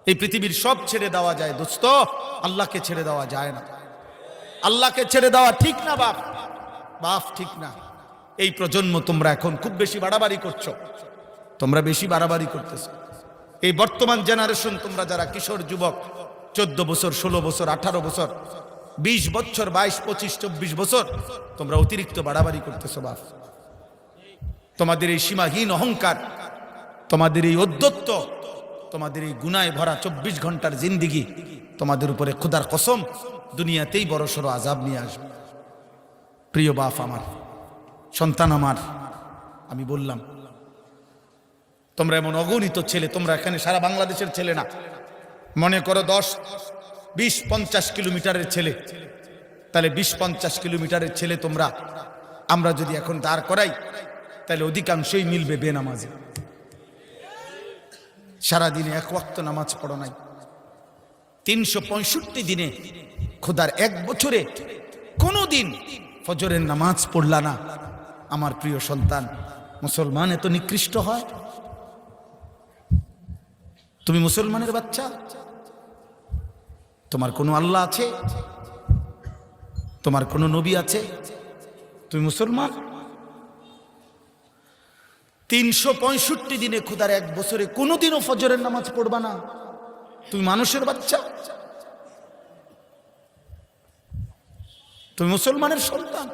এই পৃথিবীর সব ছেড়ে দেওয়া যায় দোস্ত, আল্লাহকে ছেড়ে দেওয়া যায় না। আল্লাহকে ছেড়ে দেওয়া ঠিক না বাপ, বাপ ঠিক না। এই প্রজন্ম তোমরা এখন খুব বেশি বাড়াবাড়ি করছো, তোমরা বেশি বাড়াবাড়ি করতেছো। এই বর্তমান জেনারেশন, তোমরা যারা কিশোর যুবক, 14 বছর, 16 বছর, 18 বছর, 20 বছর, 22, 25, 24 বছর, তোমরা অতিরিক্ত বাড়াবাড়ি করতেছো বাপ। তোমাদের এই সীমাহীন অহংকার, তোমাদের এই অধ্যত্ব, তোমাদের এই গুনায় ভরা 24 ঘন্টার জিন্দিগি, তোমাদের উপরে খোদার কসম দুনিয়াতেই বড় সড়ো আযাব নিয়ে আসবে। প্রিয় বাপ আমার, সন্তান আমার, আমি বললাম তোমরা এমন অগণিত ছেলে, তোমরা এখানে সারা বাংলাদেশের ছেলে না, মনে করো 10, 20, 50 কিলোমিটারের ছেলে, তাহলে 20-50 কিলোমিটারের ছেলে তোমরা, আমরা যদি এখন দাঁড় করাই তাহলে অধিকাংশই মিলবে বেনামাজি। সারাদিনে এক ওয়াক্ত নামাজ পড়ো নাই, 365 দিনে, খোদার এক বছরে কোনোদিন ফজরের নামাজ পড়লা না। আমার প্রিয় সন্তান, মুসলমান এত নিকৃষ্ট হয়? তুমি মুসলমানের বাচ্চা, তোমার কোনো আল্লাহ আছে? তোমার কোনো নবী আছে? তুমি মুসলমান? 365 দিনে, খোদার এক বছরে কোনোদিনও ফজরের নামাজ পড়বা না? তুমি মানুষের বাচ্চা? তুমি মুসলমানের সন্তান?